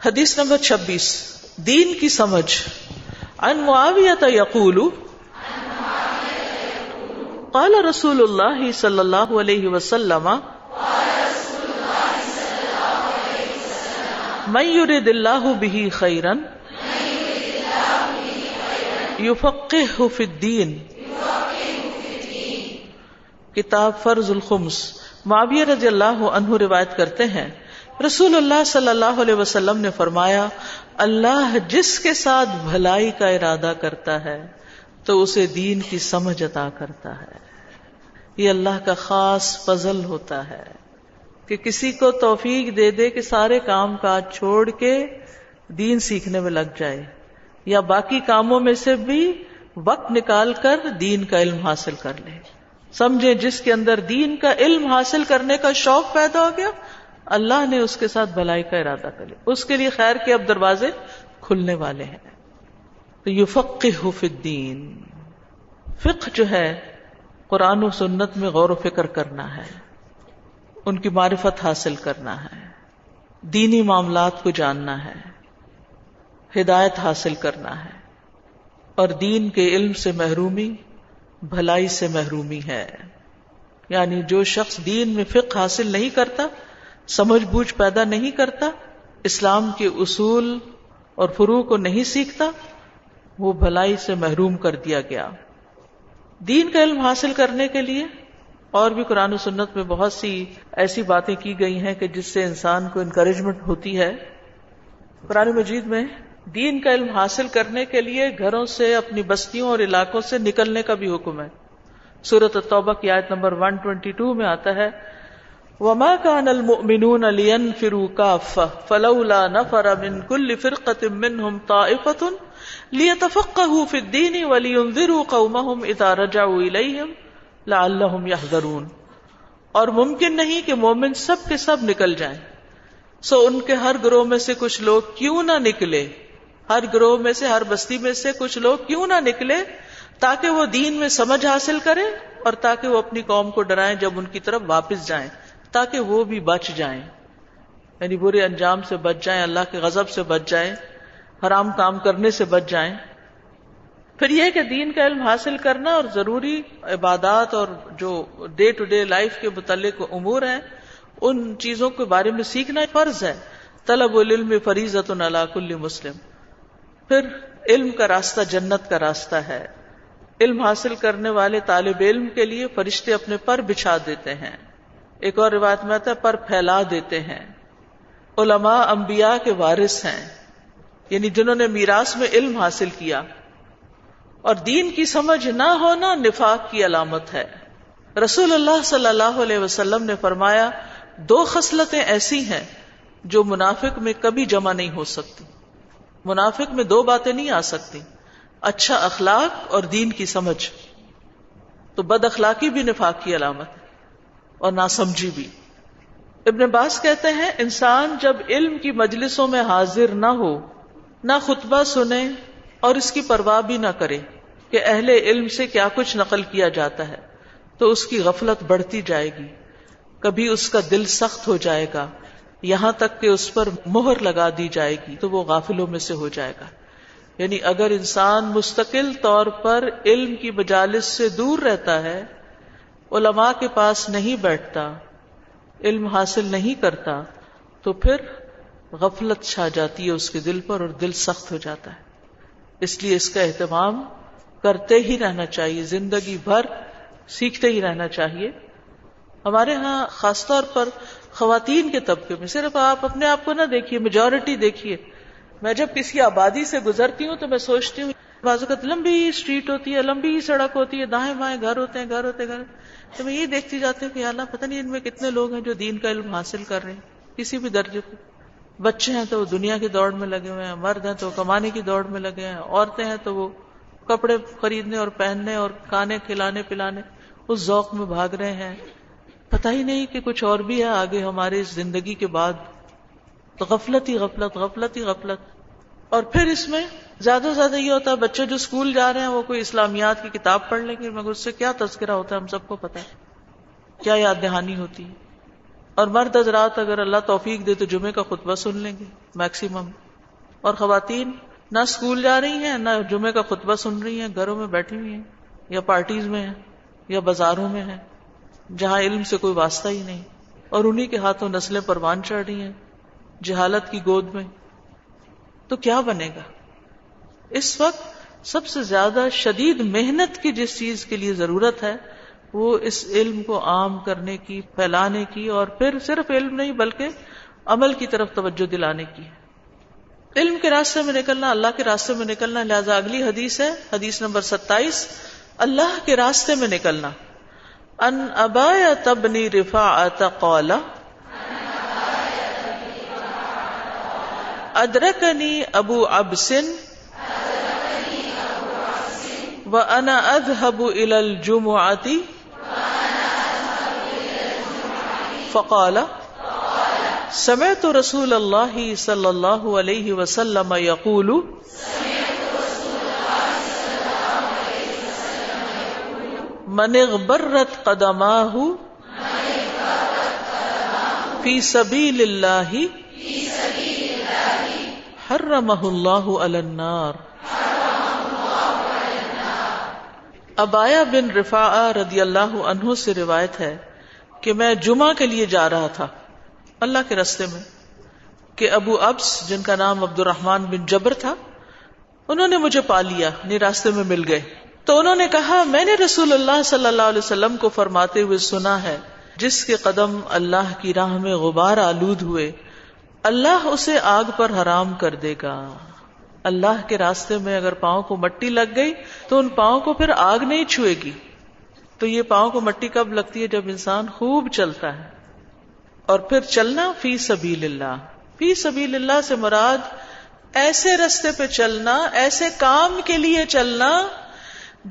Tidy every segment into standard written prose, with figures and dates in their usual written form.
حدیث نمبر 26 دین کی سمجھ. عن معاویہ یقول قال رسول اللہ صلی اللہ علیہ وسلم من یرد اللہ بہ خیرا یفقہہ فی الدین. کتاب فرض الخمس. معاویہ رضی اللہ عنہ روایت کرتے ہیں رسول اللہ صلی اللہ علیہ وسلم نے فرمایا اللہ جس کے ساتھ بھلائی کا ارادہ کرتا ہے تو اسے دین کی سمجھ عطا کرتا ہے. یہ اللہ کا خاص فضل ہوتا ہے کہ کسی کو توفیق دے دے کہ سارے کام کاج چھوڑ کے دین سیکھنے میں لگ جائے یا باقی کاموں میں سے بھی وقت نکال کر دین کا علم حاصل کر لے. سمجھے جس کے اندر دین کا علم حاصل کرنے کا شوق پیدا ہو گیا اللہ نے اس کے ساتھ بھلائی کا ارادہ کر لیا, اس کے لیے خیر کے اب دروازے کھلنے والے ہیں. تو یفقہہ فی الدین. فقہ جو ہے قرآن و سنت میں غور و فکر کرنا ہے, ان کی معرفت حاصل کرنا ہے, دینی معاملات کو جاننا ہے, ہدایت حاصل کرنا ہے. اور دین کے علم سے محرومی بھلائی سے محرومی ہے. یعنی جو شخص دین میں فقہ حاصل نہیں کرتا, سمجھ بوجھ پیدا نہیں کرتا, اسلام کے اصول اور فروع کو نہیں سیکھتا, وہ بھلائی سے محروم کر دیا گیا. دین کا علم حاصل کرنے کے لیے اور بھی قرآن و سنت میں بہت سی ایسی باتیں کی گئی ہیں کہ جس سے انسان کو انکریجمنٹ ہوتی ہے. قرآن مجید میں دین کا علم حاصل کرنے کے لیے گھروں سے, اپنی بستیوں اور علاقوں سے نکلنے کا بھی حکم ہے. سورۃ التوبہ کی آیت نمبر 122 میں آتا ہے وَمَا كَانَ الْمُؤْمِنُونَ لِيَنْفِرُوا كَافَّةً فَلَوْلَا نَفَرَ مِنْ كُلِّ فِرْقَةٍ مِّنْهُمْ طَائِفَةٌ لِيَتَفَقَّهُوا فِي الدِّينِ وَلِيُنذِرُوا قَوْمَهُمْ إِذَا رَجَعُوا إِلَيْهِمْ لَعَلَّهُمْ يَحْذَرُونَ. اور ممکن نہیں کہ مومن سب کے سب نکل جائیں, سو ان کے ہر گروہ میں سے کچھ لوگ کیوں نہ نکلے, ہر گروہ میں سے, ہر بستی میں سے کچھ لوگ کیوں نہ نکلے تاکہ وہ دین میں سمجھ حاصل کریں اور تاکہ وہ اپنی قوم کو ڈرائیں جب ان کی طرف واپس جائیں, تاکہ وہ بھی بچ جائیں, یعنی برے انجام سے بچ جائیں, اللہ کے غضب سے بچ جائیں, حرام کام کرنے سے بچ جائیں. پھر یہ کہ دین کا علم حاصل کرنا اور ضروری عبادات اور جو ڈے ٹو ڈے لائف کے متعلق امور ہیں ان چیزوں کے بارے میں سیکھنا فرض ہے. طلب العلم فریضۃ علی کل مسلم. پھر علم کا راستہ جنت کا راستہ ہے. علم حاصل کرنے والے طالب علم کے لیے فرشتے اپنے پر بچھا دیتے ہیں. ایک اور روایت میں آتا ہے پر پھیلا دیتے ہیں. علماء انبیاء کے وارث ہیں, یعنی جنہوں نے میراث میں علم حاصل کیا. اور دین کی سمجھ نہ ہونا نفاق کی علامت ہے. رسول اللہ صلی اللہ علیہ وسلم نے فرمایا 2 خصلتیں ایسی ہیں جو منافق میں کبھی جمع نہیں ہو سکتی. منافق میں 2 باتیں نہیں آ سکتی, اچھا اخلاق اور دین کی سمجھ. تو بد اخلاقی بھی نفاق کی علامت ہے اور ناسمجھی بھی. ابن عباس کہتے ہیں انسان جب علم کی مجلسوں میں حاضر نہ ہو, نہ خطبہ سنے اور اس کی پرواہ بھی نہ کرے کہ اہل علم سے کیا کچھ نقل کیا جاتا ہے, تو اس کی غفلت بڑھتی جائے گی. کبھی اس کا دل سخت ہو جائے گا یہاں تک کہ اس پر مہر لگا دی جائے گی تو وہ غافلوں میں سے ہو جائے گا. یعنی اگر انسان مستقل طور پر علم کی مجالس سے دور رہتا ہے, علماء کے پاس نہیں بیٹھتا, علم حاصل نہیں کرتا, تو پھر غفلت چھا جاتی ہے اس کے دل پر اور دل سخت ہو جاتا ہے. اس لیے اس کا اہتمام کرتے ہی رہنا چاہیے, زندگی بھر سیکھتے ہی رہنا چاہیے. ہمارے ہاں خاص طور پر خواتین کے طبقے میں, صرف آپ اپنے آپ کو نہ دیکھیے, میجورٹی دیکھیے. میں جب کسی آبادی سے گزرتی ہوں تو میں سوچتی ہوں بعض اوقات لمبی اسٹریٹ ہوتی ہے, لمبی سڑک ہوتی ہے, دائیں بائیں گھر ہوتے ہیں, تو میں یہ دیکھتی جاتی ہوں کہ اللہ پتہ نہیں ان میں کتنے لوگ ہیں جو دین کا علم حاصل کر رہے ہیں کسی بھی درجے پہ. بچے ہیں تو وہ دنیا کی دوڑ میں لگے ہوئے ہیں, مرد ہیں تو کمانے کی دوڑ میں لگے ہیں, عورتیں ہیں تو وہ کپڑے خریدنے اور پہننے اور کھانے کھلانے پلانے اس ذوق میں بھاگ رہے ہیں. پتہ ہی نہیں کہ کچھ اور بھی ہے آگے ہمارے اس زندگی کے بعد. تو غفلت ہی غفلت, غفلت ہی غفلت. اور پھر اس میں زیادہ سے زیادہ یہ ہوتا ہے بچے جو اسکول جا رہے ہیں وہ کوئی اسلامیات کی کتاب پڑھ لیں گے, مگر اس سے کیا تذکرہ ہوتا ہے ہم سب کو پتا ہے, کیا یاد دہانی ہوتی ہے. اور مرد حضرات اگر اللہ توفیق دے تو جمعے کا خطبہ سن لیں گے میکسیمم. اور خواتین نہ اسکول جا رہی ہیں نہ جمعے کا خطبہ سن رہی ہیں، گھروں میں بیٹھی ہوئی ہیں یا پارٹیز میں ہیں یا بازاروں میں ہیں جہاں علم سے کوئی واسطہ ہی نہیں، اور انہی کے ہاتھوں نسلیں پروان چڑھ رہی ہیں جہالت کی گود میں. تو کیا بنے گا؟ اس وقت سب سے زیادہ شدید محنت کی جس چیز کے لیے ضرورت ہے وہ اس علم کو عام کرنے کی، پھیلانے کی، اور پھر صرف علم نہیں بلکہ عمل کی طرف توجہ دلانے کی. علم کے راستے میں نکلنا، اللہ کے راستے میں نکلنا. لہذا اگلی حدیث ہے حدیث نمبر 27، اللہ کے راستے میں نکلنا. ان ابایۃ بن رفاعۃ قال ادرکنی ابو عبس وانا اذهب الى الجمعۃ فقال سمعت رسول اللہ صلی اللہ علیہ وسلم یقول من اغبرت قدماہ فی سبیل اللہ حرمہ اللہ علی النار. ابایا بن رفاعہ رضی اللہ عنہ سے روایت ہے کہ میں جمعہ کے لیے جا رہا تھا اللہ کے راستے میں، کہ ابو ابس جن کا نام عبد الرحمن بن جبر تھا انہوں نے مجھے پا لیا، یعنی راستے میں مل گئے. تو انہوں نے کہا میں نے رسول اللہ صلی اللہ علیہ وسلم کو فرماتے ہوئے سنا ہے جس کے قدم اللہ کی راہ میں غبار آلود ہوئے اللہ اسے آگ پر حرام کر دے گا. اللہ کے راستے میں اگر پاؤں کو مٹی لگ گئی تو ان پاؤں کو پھر آگ نہیں چھوئے گی. تو یہ پاؤں کو مٹی کب لگتی ہے؟ جب انسان خوب چلتا ہے. اور پھر چلنا فی سبیل اللہ. فی سبیل اللہ سے مراد ایسے راستے پہ چلنا، ایسے کام کے لیے چلنا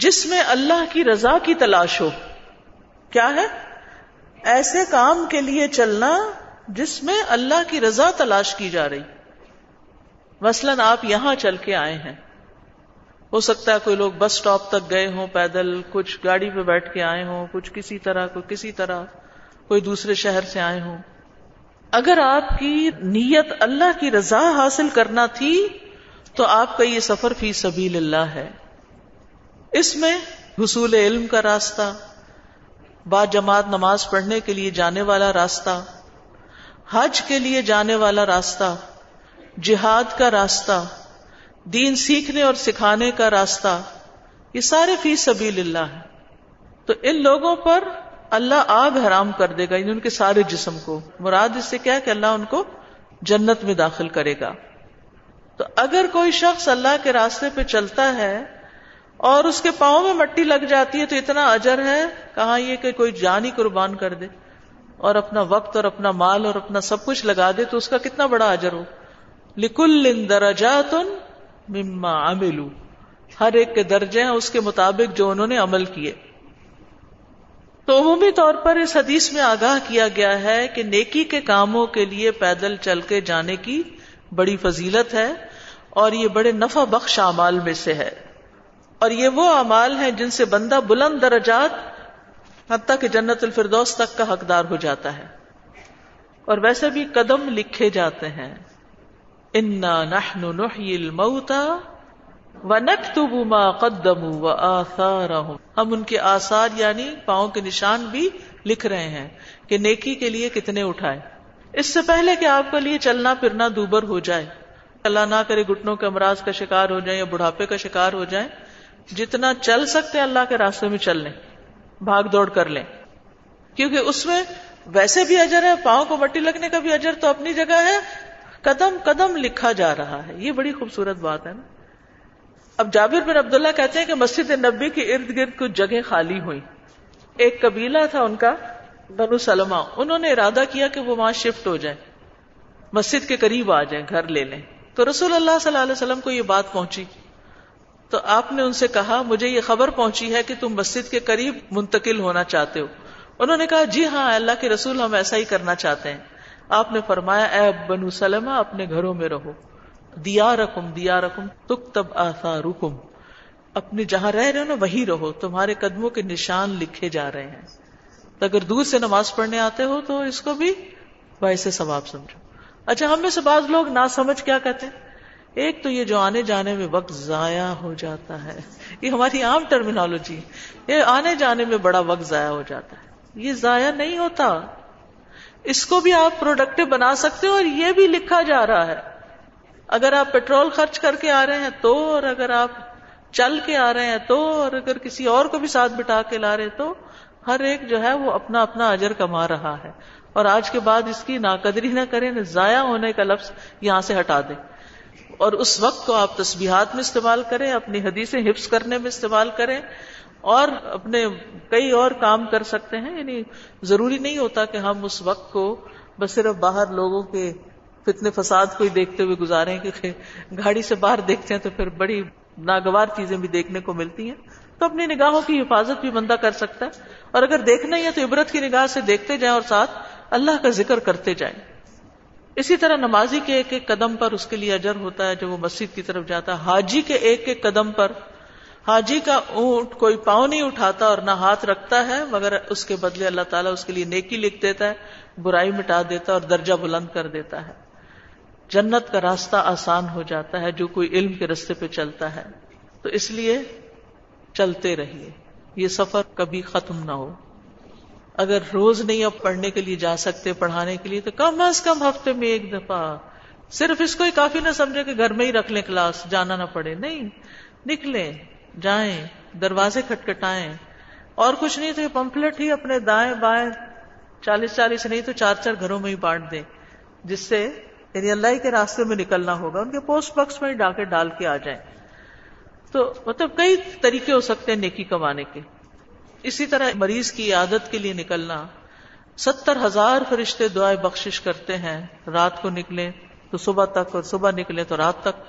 جس میں اللہ کی رضا کی تلاش ہو. کیا ہے؟ ایسے کام کے لیے چلنا جس میں اللہ کی رضا تلاش کی جا رہی. مثلاً آپ یہاں چل کے آئے ہیں، ہو سکتا ہے کوئی لوگ بس سٹاپ تک گئے ہوں پیدل، کچھ گاڑی پہ بیٹھ کے آئے ہوں، کچھ کسی طرح کوئی دوسرے شہر سے آئے ہوں. اگر آپ کی نیت اللہ کی رضا حاصل کرنا تھی تو آپ کا یہ سفر فی سبیل اللہ ہے. اس میں حصول علم کا راستہ، با جماعت نماز پڑھنے کے لیے جانے والا راستہ، حج کے لیے جانے والا راستہ، جہاد کا راستہ، دین سیکھنے اور سکھانے کا راستہ، یہ سارے فی سبیل اللہ ہیں. تو ان لوگوں پر اللہ آگ حرام کر دے گا، یعنی ان کے سارے جسم کو. مراد اس سے کیا کہ اللہ ان کو جنت میں داخل کرے گا. تو اگر کوئی شخص اللہ کے راستے پہ چلتا ہے اور اس کے پاؤں میں مٹی لگ جاتی ہے تو اتنا اجر ہے، کہاں یہ کہ کوئی جان ہی قربان کر دے اور اپنا وقت اور اپنا مال اور اپنا سب کچھ لگا دے تو اس کا کتنا بڑا اجر ہو. لِكُلٍّ دَرَجَاتٌ مِّمَّا عَمِلُوا، ہر ایک کے درجے ہیں اس کے مطابق جو انہوں نے عمل کیے. تو عمومی طور پر اس حدیث میں آگاہ کیا گیا ہے کہ نیکی کے کاموں کے لیے پیدل چل کے جانے کی بڑی فضیلت ہے اور یہ بڑے نفع بخش اعمال میں سے ہے. اور یہ وہ اعمال ہیں جن سے بندہ بلند درجات حتیٰ کہ جنت الفردوس تک کا حقدار ہو جاتا ہے. اور ویسے بھی قدم لکھے جاتے ہیں. انا نحن نحیی الموتى ونکتب ما قدموا وآثارهم، ہم ان کے آثار یعنی پاؤں کے نشان بھی لکھ رہے ہیں کہ نیکی کے لیے کتنے اٹھائے. اس سے پہلے کہ آپ کے لیے چلنا پھرنا دوبر ہو جائے، اللہ نہ کرے گھٹنوں کے امراض کا شکار ہو جائیں یا بڑھاپے کا شکار ہو جائیں، جتنا چل سکتے اللہ کے راستے میں چل لیں، بھاگ دوڑ کر لیں، کیونکہ اس میں ویسے بھی اجر ہے، پاؤں کو مٹی لگنے کا بھی اجر تو اپنی جگہ ہے، قدم قدم لکھا جا رہا ہے. یہ بڑی خوبصورت بات ہے نا. اب جابر بن عبداللہ کہتے ہیں کہ مسجد نبی کے ارد گرد کچھ جگہیں خالی ہوئی. ایک قبیلہ تھا ان کا بنو سلمہ، انہوں نے ارادہ کیا کہ وہ وہاں شفٹ ہو جائیں، مسجد کے قریب آ جائیں، گھر لے لیں. تو رسول اللہ صلی اللہ علیہ وسلم کو یہ بات پہنچی تو آپ نے ان سے کہا مجھے یہ خبر پہنچی ہے کہ تم مسجد کے قریب منتقل ہونا چاہتے ہو. انہوں نے کہا جی ہاں اللہ کے رسول ہم ایسا ہی کرنا چاہتے ہیں. آپ نے فرمایا اے بنو سلمہ اپنے گھروں میں رہو، دیارکم تکتب آثارکم، اپنے جہاں رہ رہے ہو نا وہی رہو، تمہارے قدموں کے نشان لکھے جا رہے ہیں. تو اگر دور سے نماز پڑھنے آتے ہو تو اس کو بھی باعث ثواب سمجھو. اچھا، ہم میں سے بعض لوگ ناسمجھ کیا کہتے ہیں، ایک تو یہ جو آنے جانے میں وقت ضائع ہو جاتا ہے، یہ ہماری عام ٹرمینالوجی، یہ آنے جانے میں بڑا وقت ضائع ہو جاتا ہے. یہ ضائع نہیں ہوتا، اس کو بھی آپ پروڈکٹیو بنا سکتے ہو، اور یہ بھی لکھا جا رہا ہے. اگر آپ پیٹرول خرچ کر کے آ رہے ہیں تو، اور اگر آپ چل کے آ رہے ہیں تو، اور اگر کسی اور کو بھی ساتھ بٹھا کے لا رہے تو، ہر ایک جو ہے وہ اپنا اپنا اجر کما رہا ہے. اور آج کے بعد اس کی ناقدری نہ کریں، ضائع ہونے کا لفظ یہاں سے ہٹا دیں، اور اس وقت کو آپ تسبیحات میں استعمال کریں، اپنی حدیثیں حفظ کرنے میں استعمال کریں، اور اپنے کئی اور کام کر سکتے ہیں. یعنی ضروری نہیں ہوتا کہ ہم اس وقت کو بس صرف باہر لوگوں کے فتنے فساد کو ہی دیکھتے ہوئے گزاریں، کیونکہ گاڑی سے باہر دیکھتے ہیں تو پھر بڑی ناگوار چیزیں بھی دیکھنے کو ملتی ہیں. تو اپنی نگاہوں کی حفاظت بھی بندہ کر سکتا ہے، اور اگر دیکھنا ہی ہے تو عبرت کی نگاہ سے دیکھتے جائیں اور ساتھ اللہ کا ذکر کرتے جائیں. اسی طرح نمازی کے ایک ایک قدم پر اس کے لیے اجر ہوتا ہے جو وہ مسجد کی طرف جاتا ہے. حاجی کے ایک ایک قدم پر، حاجی کا اونٹ کوئی پاؤں نہیں اٹھاتا اور نہ ہاتھ رکھتا ہے، مگر اس کے بدلے اللہ تعالیٰ اس کے لیے نیکی لکھ دیتا ہے، برائی مٹا دیتا ہے اور درجہ بلند کر دیتا ہے. جنت کا راستہ آسان ہو جاتا ہے جو کوئی علم کے راستے پہ چلتا ہے. تو اس لیے چلتے رہیے، یہ سفر کبھی ختم نہ ہو. اگر روز نہیں اب پڑھنے کے لیے جا سکتے، پڑھانے کے لیے، تو کم از کم ہفتے میں ایک دفعہ. صرف اس کو ہی کافی نہ سمجھے کہ گھر میں ہی رکھ لیں کلاس، جانا نہ پڑے. نہیں، نکلیں، جائیں، دروازے کھٹکھٹائیں. اور کچھ نہیں تو یہ پمفلٹ ہی اپنے دائیں بائیں 40 نہیں تو 4 گھروں میں ہی بانٹ دیں، جس سے یعنی اللہ کے راستے میں نکلنا ہوگا. ان کے پوسٹ باکس میں ہی ڈال کے آ جائیں. تو مطلب کئی طریقے ہو سکتے ہیں نیکی کمانے کے. اسی طرح مریض کی عیادت کے لیے نکلنا، 70,000 فرشتے دعائیں بخشش کرتے ہیں. رات کو نکلیں تو صبح تک، اور صبح نکلیں تو رات تک.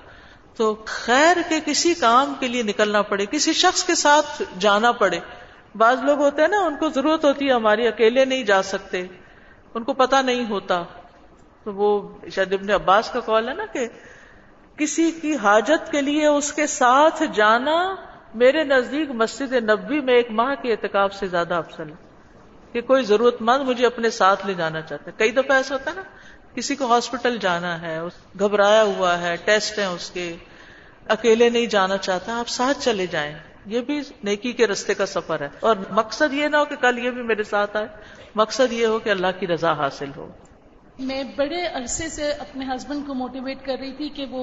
تو خیر کے کسی کام کے لیے نکلنا پڑے، کسی شخص کے ساتھ جانا پڑے. بعض لوگ ہوتے ہیں نا، ان کو ضرورت ہوتی ہے ہماری، اکیلے نہیں جا سکتے، ان کو پتہ نہیں ہوتا. تو وہ شاید ابن عباس کا قول ہے نا کہ کسی کی حاجت کے لیے اس کے ساتھ جانا میرے نزدیک مسجد نبوی میں 1 ماہ کے اعتکاف سے زیادہ افضل ہے. کہ کوئی ضرورت مند مجھے اپنے ساتھ لے جانا چاہتا ہے. کئی دفعہ ایسا ہوتا ہے نا، کسی کو ہاسپٹل جانا ہے، گھبرایا ہوا ہے، ٹیسٹ ہیں اس کے، اکیلے نہیں جانا چاہتا، آپ ساتھ چلے جائیں. یہ بھی نیکی کے رستے کا سفر ہے. اور مقصد یہ نہ ہو کہ کل یہ بھی میرے ساتھ آئے، مقصد یہ ہو کہ اللہ کی رضا حاصل ہو. میں بڑے عرصے سے اپنے ہسبینڈ کو موٹیویٹ کر رہی تھی کہ وہ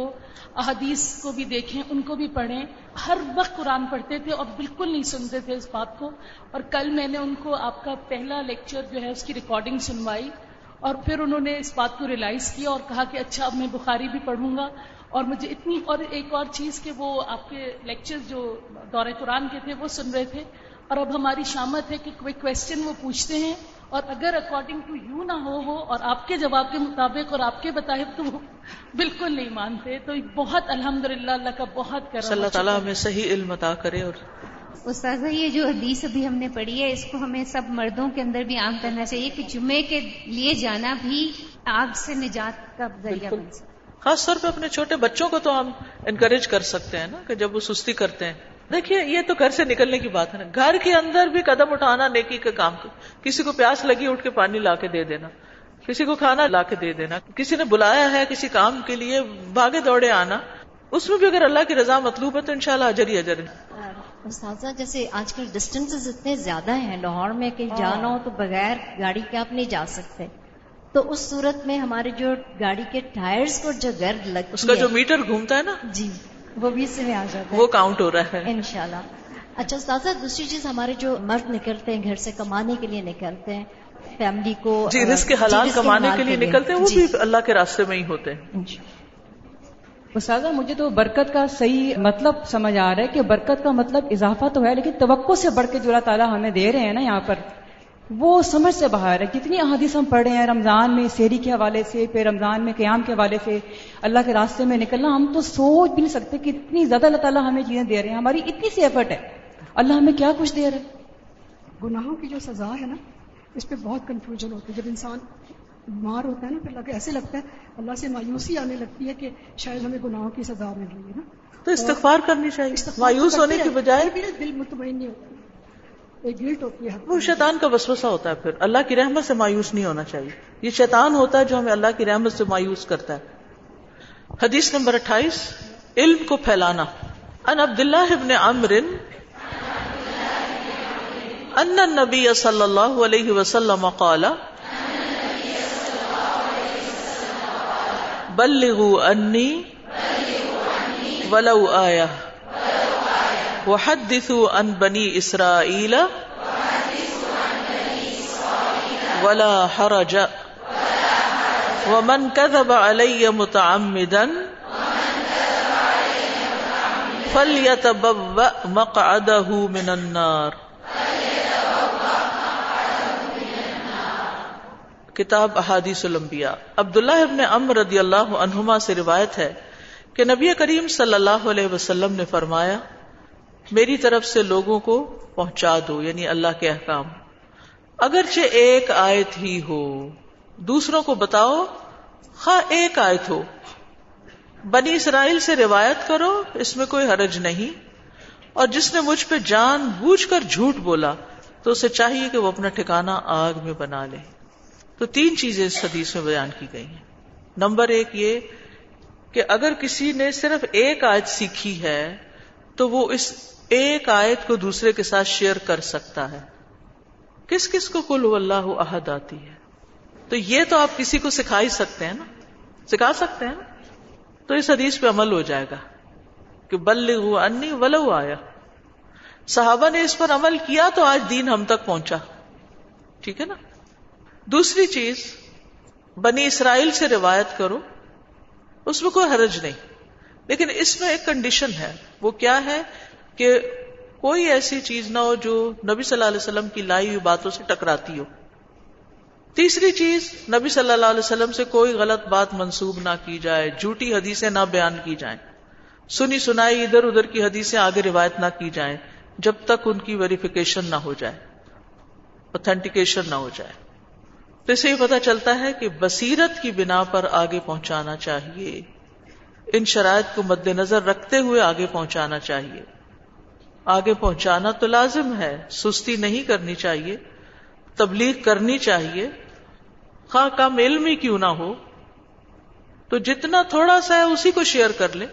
احادیث کو بھی دیکھیں، ان کو بھی پڑھیں. ہر وقت قرآن پڑھتے تھے اور بالکل نہیں سنتے تھے اس بات کو. اور کل میں نے ان کو آپ کا پہلا لیکچر جو ہے اس کی ریکارڈنگ سنوائی، اور پھر انہوں نے اس بات کو ریلائز کیا اور کہا کہ اچھا اب میں بخاری بھی پڑھوں گا. اور مجھے اتنی، اور ایک اور چیز کہ وہ آپ کے لیکچر جو دورہ قرآن کے تھے وہ سن رہے تھے. اور اب ہماری شامت ہے کہ کوئی کویسچن وہ پوچھتے ہیں، اور اگر اکارڈنگ ٹو یو نہ ہو وہ، اور آپ کے جواب کے مطابق اور آپ کے بتائے تو وہ بالکل نہیں مانتے. تو بہت الحمدللہ اللہ کا بہت کرم. اللہ تعالیٰ ہمیں صحیح علم عطا کرے. اور استاذہ یہ جو حدیث ابھی ہم نے پڑھی ہے، اس کو ہمیں سب مردوں کے اندر بھی عام کرنا چاہیے کہ جمعے کے لیے جانا بھی آگ سے نجات کا ذریعہ بن سکتا ہے. خاص طور پہ اپنے چھوٹے بچوں کو تو ہم انکریج کر سکتے ہیں نا، کہ جب وہ سستی کرتے ہیں. دیکھیے یہ تو گھر سے نکلنے کی بات ہے نا، گھر کے اندر بھی قدم اٹھانا نیکی کا کام. کسی کو پیاس لگی اٹھ کے پانی لا کے دے دینا، کسی کو کھانا لا کے دے دینا، کسی نے بلایا ہے کسی کام کے لیے، بھاگے دوڑے آنا. اس میں بھی اگر اللہ کی رضا مطلوب ہے تو انشاءاللہ اجر ہی اجر ہے. استاذہ جیسے آج کل ڈسٹینسز اتنے زیادہ ہیں، لاہور میں کہیں جانا ہو تو بغیر گاڑی کے آپ نہیں جا سکتے، تو اس صورت میں ہمارے جو گاڑی کے ٹائرز کو جو گرد لگتی ہے، اس کا جو میٹر گھومتا ہے نا، جی وہ بھی اس میں آ جاتا ہے، وہ کاؤنٹ ہو رہا ہے انشاءاللہ. اچھا استاذہ دوسری چیز، ہمارے جو مرد نکلتے ہیں گھر سے کمانے کے لیے نکلتے ہیں، فیملی کو جی رزق حلال کمانے کے لیے نکلتے ہیں، وہ بھی اللہ کے راستے میں ہی ہوتے ہیں. استاذہ مجھے تو برکت کا صحیح مطلب سمجھ آ رہا ہے کہ برکت کا مطلب اضافہ تو ہے، لیکن توقع سے بڑھ کے جو اللہ تعالیٰ ہمیں دے رہے ہیں نا یہاں پر، وہ سمجھ سے باہر ہے. کتنی احادیث ہم پڑھ رہے ہیں رمضان میں سحری کے حوالے سے، پھر رمضان میں قیام کے حوالے سے، اللہ کے راستے میں نکلنا. ہم تو سوچ بھی نہیں سکتے کہ اتنی زیادہ اللہ تعالیٰ ہمیں چیزیں دے رہے ہیں، ہماری اتنی سی ایفرٹ ہے، اللہ ہمیں کیا کچھ دے رہے ہیں. گناہوں کی جو سزا ہے نا، اس پہ بہت کنفیوژن ہوتی ہے. جب انسان بیمار ہوتا ہے نا، پھر اللہ ایسے لگتا ہے، اللہ سے مایوسی آنے لگتی ہے کہ شاید ہمیں گناہوں کی سزا مل رہی ہے نا. تو استغفار کرنی چاہیے، مایوس ہونے کی بجائے بھی دل مطمئن نہیں ہوتا. ایک گلٹ ہوتی ہے. وہ شیطان کا وسوسہ ہوتا ہے. پھر اللہ کی رحمت سے مایوس نہیں ہونا چاہیے. یہ شیطان ہوتا ہے جو ہمیں اللہ کی رحمت سے مایوس کرتا ہے. حدیث نمبر 28 علم کو پھیلانا. ان عبداللہ ابن عمرو ان النبی صلی اللہ علیہ وسلم قال بلغوا انی ولو آیہ وحدثوا عن بنی اسرائیل ولا حرج ومن كذب علی متعمدا فلیتبوأ مقعدہ من النار. کتاب احادیث الانبیاء. عبداللہ ابن عمرو رضی اللہ عنہما سے روایت ہے کہ نبی کریم صلی اللہ علیہ وسلم نے فرمایا میری طرف سے لوگوں کو پہنچا دو، یعنی اللہ کے احکام، اگرچہ ایک آیت ہی ہو، دوسروں کو بتاؤ خواہ ایک آیت ہو. بنی اسرائیل سے روایت کرو، اس میں کوئی حرج نہیں. اور جس نے مجھ پہ جان بوجھ کر جھوٹ بولا تو اسے چاہیے کہ وہ اپنا ٹھکانہ آگ میں بنا لے. تو 3 چیزیں اس حدیث میں بیان کی گئی ہیں. نمبر 1 یہ کہ اگر کسی نے صرف ایک آیت سیکھی ہے تو وہ اس ایک آیت کو دوسرے کے ساتھ شیئر کر سکتا ہے. کس کس کو قل هو اللہ احد آتی ہے؟ تو یہ تو آپ کسی کو سکھا ہی سکتے ہیں نا، سکھا سکتے ہیں نا. تو اس حدیث پہ عمل ہو جائے گا کہ بلغوا انی ولو آیہ. صحابہ نے اس پر عمل کیا تو آج دین ہم تک پہنچا. ٹھیک ہے نا. دوسری چیز بنی اسرائیل سے روایت کرو، اس میں کوئی حرج نہیں، لیکن اس میں ایک کنڈیشن ہے. وہ کیا ہے کہ کوئی ایسی چیز نہ ہو جو نبی صلی اللہ علیہ وسلم کی لائی ہوئی باتوں سے ٹکراتی ہو. تیسری چیز نبی صلی اللہ علیہ وسلم سے کوئی غلط بات منسوب نہ کی جائے، جھوٹی حدیثیں نہ بیان کی جائیں، سنی سنائی ادھر ادھر کی حدیثیں آگے روایت نہ کی جائیں جب تک ان کی ویریفیکیشن نہ ہو جائے، اوتھینٹیکیشن نہ ہو جائے. تو اسے یہ پتہ چلتا ہے کہ بصیرت کی بنا پر آگے پہنچانا چاہیے، ان شرائط کو مد نظر رکھتے ہوئے آگے پہنچانا چاہیے. آگے پہنچانا تو لازم ہے، سستی نہیں کرنی چاہیے، تبلیغ کرنی چاہیے، خواہ کم علم ہی کیوں نہ ہو. تو جتنا تھوڑا سا ہے اسی کو شیئر کر لے.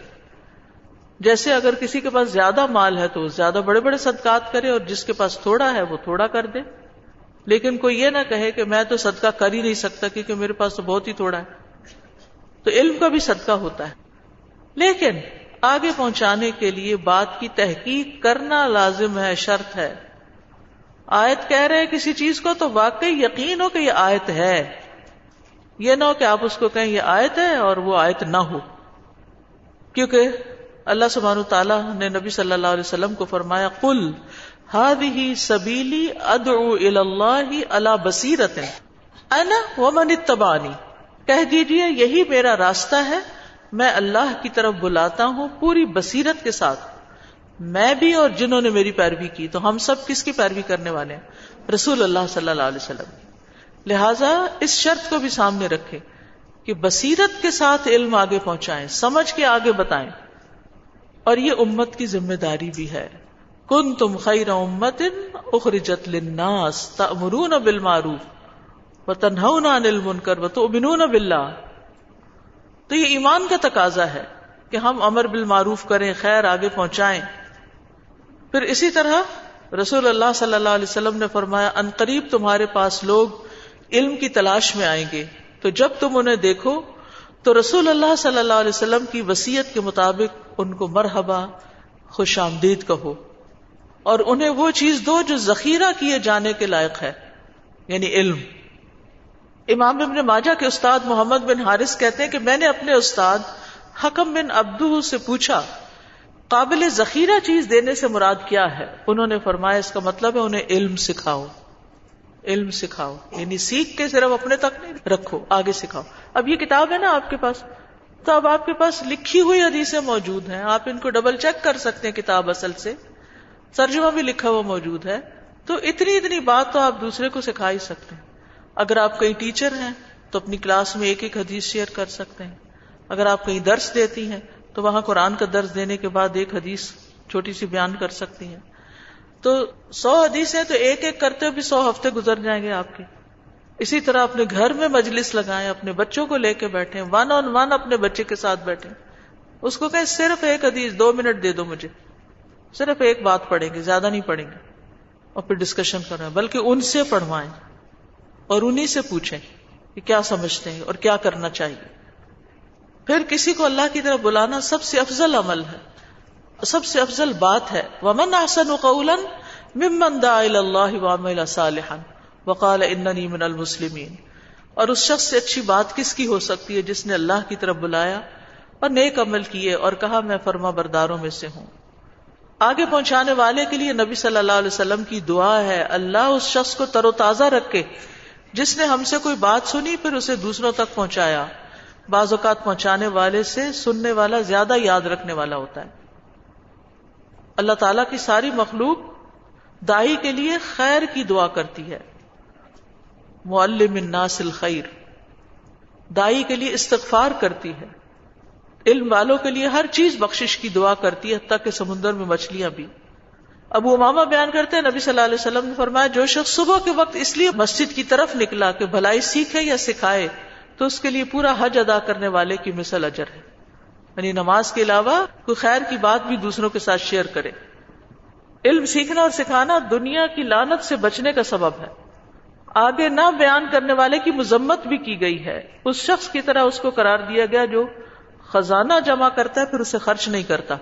جیسے اگر کسی کے پاس زیادہ مال ہے تو زیادہ بڑے بڑے صدقات کرے، اور جس کے پاس تھوڑا ہے وہ تھوڑا کر دے. لیکن کوئی یہ نہ کہے کہ میں تو صدقہ کر ہی نہیں سکتا کیونکہ میرے پاس تو بہت ہی تھوڑا ہے. تو علم کا بھی صدقہ ہوتا ہے، لیکن آگے پہنچانے کے لیے بات کی تحقیق کرنا لازم ہے، شرط ہے. آیت کہہ رہے کسی چیز کو تو واقعی یقین ہو کہ یہ آیت ہے، یہ نہ ہو کہ آپ اس کو کہیں یہ آیت ہے اور وہ آیت نہ ہو. کیونکہ اللہ سبحانہ تعالیٰ نے نبی صلی اللہ علیہ وسلم کو فرمایا قل هذه سبیلی ادعو الی اللہ علی بصیرۃ انا ومن اتبعنی، کہہ دیجئے یہی میرا راستہ ہے، میں اللہ کی طرف بلاتا ہوں پوری بصیرت کے ساتھ، میں بھی اور جنہوں نے میری پیروی کی. تو ہم سب کس کی پیروی کرنے والے ہیں؟ رسول اللہ صلی اللہ علیہ وسلم. لہٰذا اس شرط کو بھی سامنے رکھیں کہ بصیرت کے ساتھ علم آگے پہنچائیں، سمجھ کے آگے بتائیں. اور یہ امت کی ذمہ داری بھی ہے. کنتم خیر امت اخرجت للناس تأمرون بالمعروف وتنہون عن المنکر وتؤمنون باللہ. تو یہ ایمان کا تقاضا ہے کہ ہم امر بالمعروف کریں، خیر آگے پہنچائیں. پھر اسی طرح رسول اللہ صلی اللہ علیہ وسلم نے فرمایا ان قریب تمہارے پاس لوگ علم کی تلاش میں آئیں گے، تو جب تم انہیں دیکھو تو رسول اللہ صلی اللہ علیہ وسلم کی وصیت کے مطابق ان کو مرحبا، خوش آمدید کہو، اور انہیں وہ چیز دو جو ذخیرہ کیے جانے کے لائق ہے، یعنی علم. امام ابن ماجہ کے استاد محمد بن حارث کہتے ہیں کہ میں نے اپنے استاد حکم بن عبدہ سے پوچھا قابل ذخیرہ چیز دینے سے مراد کیا ہے؟ انہوں نے فرمایا اس کا مطلب ہے انہیں علم سکھاؤ. علم سکھاؤ یعنی سیکھ کے صرف اپنے تک نہیں رکھو، آگے سکھاؤ. اب یہ کتاب ہے نا آپ کے پاس، تو اب آپ کے پاس لکھی ہوئی حدیثیں موجود ہیں، آپ ان کو ڈبل چیک کر سکتے ہیں، کتاب اصل سے ترجمہ بھی لکھا ہوا موجود ہے. تو اتنی بات تو آپ دوسرے کو سکھا ہی سکتے ہیں. اگر آپ کہیں ٹیچر ہیں تو اپنی کلاس میں ایک حدیث شیئر کر سکتے ہیں. اگر آپ کہیں درس دیتی ہیں تو وہاں قرآن کا درس دینے کے بعد ایک حدیث چھوٹی سی بیان کر سکتی ہیں. تو 100 حدیثیں تو ایک ایک کرتے ہوئے بھی 100 ہفتے گزر جائیں گے آپ کے. اسی طرح اپنے گھر میں مجلس لگائیں, اپنے بچوں کو لے کے بیٹھیں, 1 on 1 اپنے بچے کے ساتھ بیٹھیں, اس کو کہیں صرف ایک حدیث 2 منٹ دے دو مجھے, صرف ایک بات پڑھیں گے, زیادہ نہیں پڑھیں گے, اور پھر ڈسکشن کریں, بلکہ ان سے پڑھوائیں اور انہی سے پوچھیں کہ کیا سمجھتے ہیں اور کیا کرنا چاہیے. پھر کسی کو اللہ کی طرف بلانا سب سے افضل عمل ہے, سب سے افضل بات ہے. وَمَنْ أَحْسَنُ قَوْلًا مِمَّنْ دَعَا إِلَى اللَّهِ وَعَمِلَ صَالِحًا وَقَالَ إِنَّنِي مِنَ الْمُسْلِمِينَ. اور اس شخص سے اچھی بات کس کی ہو سکتی ہے جس نے اللہ کی طرف بلایا اور نیک عمل کیے اور کہا میں فرما برداروں میں سے ہوں. آگے پہنچانے والے کے لیے نبی صلی اللہ علیہ وسلم کی دعا ہے, اللہ اس شخص کو تر و تازہ رکھے جس نے ہم سے کوئی بات سنی پھر اسے دوسروں تک پہنچایا. بعض اوقات پہنچانے والے سے سننے والا زیادہ یاد رکھنے والا ہوتا ہے. اللہ تعالیٰ کی ساری مخلوق داعی کے لیے خیر کی دعا کرتی ہے. معلم الناس الخیر, داعی کے لیے استغفار کرتی ہے. علم والوں کے لیے ہر چیز بخشش کی دعا کرتی ہے, حتیٰ کہ سمندر میں مچھلیاں بھی. ابو امامہ بیان کرتے ہیں نبی صلی اللہ علیہ وسلم نے فرمایا جو شخص صبح کے وقت اس لیے مسجد کی طرف نکلا کہ بھلائی سیکھے یا سکھائے تو اس کے لیے پورا حج ادا کرنے والے کی مثل اجر ہے. یعنی نماز کے علاوہ کوئی خیر کی بات بھی دوسروں کے ساتھ شیئر کرے. علم سیکھنا اور سکھانا دنیا کی لعنت سے بچنے کا سبب ہے. آگے نہ بیان کرنے والے کی مذمت بھی کی گئی ہے. اس شخص کی طرح اس کو قرار دیا گیا جو خزانہ جمع کرتا ہے پھر اسے خرچ نہیں کرتا.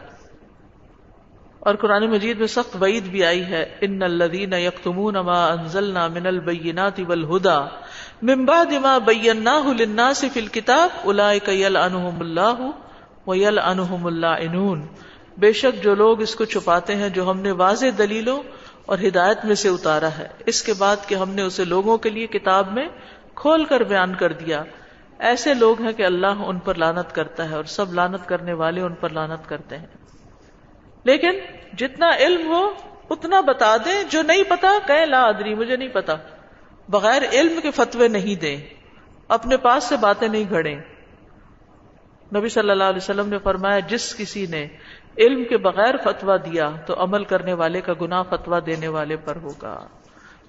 اور قرآن مجید میں سخت وعید بھی آئی ہے, ان الذین یکتمون ما انزلنا من البینات والہدی من بعد ما بیناہ للناس فی الکتاب اولئک یلعنہم اللہ ویلعنہم اللاعنون. بے شک جو لوگ اس کو چھپاتے ہیں جو ہم نے واضح دلیلوں اور ہدایت میں سے اتارا ہے اس کے بعد کہ ہم نے اسے لوگوں کے لیے کتاب میں کھول کر بیان کر دیا, ایسے لوگ ہیں کہ اللہ ان پر لعنت کرتا ہے اور سب لعنت کرنے والے ان پر لعنت کرتے ہیں. لیکن جتنا علم ہو اتنا بتا دیں, جو نہیں پتا کہیں لا ادری, مجھے نہیں پتا. بغیر علم کے فتوے نہیں دیں, اپنے پاس سے باتیں نہیں گھڑیں. نبی صلی اللہ علیہ وسلم نے فرمایا جس کسی نے علم کے بغیر فتویٰ دیا تو عمل کرنے والے کا گناہ فتویٰ دینے والے پر ہوگا.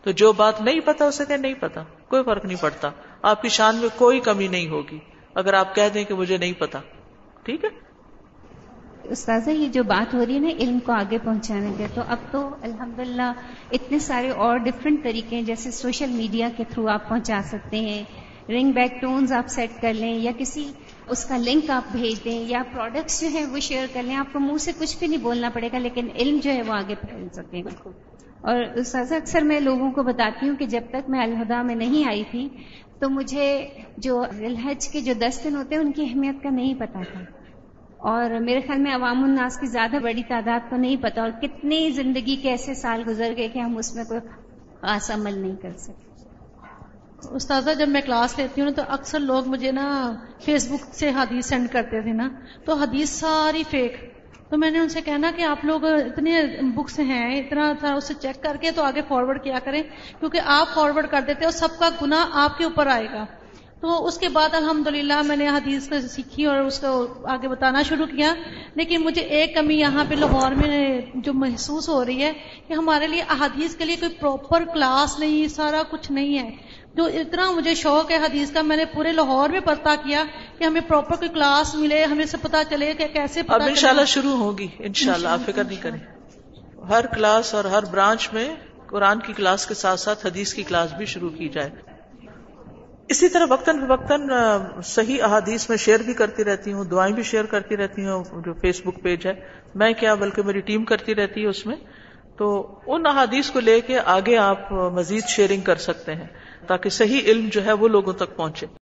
تو جو بات نہیں پتا اسے کہ نہیں پتا, کوئی فرق نہیں پڑتا, آپ کی شان میں کوئی کمی نہیں ہوگی اگر آپ کہہ دیں کہ مجھے نہیں پتا. ٹھیک ہے استاذہ, یہ جو بات ہو رہی ہے نا علم کو آگے پہنچانے کے, تو اب تو الحمدللہ اتنے سارے اور ڈفرینٹ طریقے ہیں, جیسے سوشل میڈیا کے تھرو آپ پہنچا سکتے ہیں, رنگ بیک ٹونز آپ سیٹ کر لیں یا کسی اس کا لنک آپ بھیج دیں یا پروڈکٹس جو ہیں وہ شیئر کر لیں. آپ کو منہ سے کچھ بھی نہیں بولنا پڑے گا لیکن علم جو ہے وہ آگے پھیل سکے. اور استاذہ اکثر میں لوگوں کو بتاتی ہوں کہ جب تک میں الہدا میں نہیں آئی تھی تو مجھے جو ذی الحج کے جو 10 دن ہوتے ہیں ان کی اہمیت کا نہیں پتا تھا, اور میرے خیال میں عوام الناس کی زیادہ بڑی تعداد کو نہیں پتا, اور کتنی زندگی کے ایسے سال گزر گئے کہ ہم اس میں کوئی خاص عمل نہیں کر سکتے. استاذہ جب میں کلاس لیتی ہوں تو اکثر لوگ مجھے نا فیس بک سے حدیث سینڈ کرتے تھے نا, تو حدیث ساری فیک. تو میں نے ان سے کہنا کہ آپ لوگ اتنے بکس ہیں اتنا اسے چیک کر کے تو آگے فارورڈ کیا کریں, کیونکہ آپ فارورڈ کر دیتے ہو سب کا گناہ آپ کے اوپر آئے گا. تو اس کے بعد الحمدللہ میں نے حدیث کو سیکھی اور اس کو آگے بتانا شروع کیا. لیکن مجھے ایک کمی یہاں پہ لاہور میں جو محسوس ہو رہی ہے کہ ہمارے لیے احادیث کے لیے کوئی پراپر کلاس نہیں, سارا کچھ نہیں ہے. جو اتنا مجھے شوق ہے حدیث کا, میں نے پورے لاہور میں پتہ کیا کہ ہمیں پراپر کوئی کلاس ملے, ہمیں سے پتہ چلے کہ کیسے پتہ. اب انشاءاللہ شروع ہوگی انشاءاللہ, آپ فکر نہیں کریں. ہر کلاس اور ہر برانچ میں قرآن کی کلاس کے ساتھ ساتھ حدیث کی کلاس بھی شروع کی جائے. اسی طرح وقتاً فوقتاً صحیح احادیث میں شیئر بھی کرتی رہتی ہوں, دعائیں بھی شیئر کرتی رہتی ہوں. جو فیس بک پیج ہے, میں کیا بلکہ میری ٹیم کرتی رہتی ہے اس میں, تو ان احادیث کو لے کے آگے آپ مزید شیئرنگ کر سکتے ہیں تاکہ صحیح علم جو ہے وہ لوگوں تک پہنچے.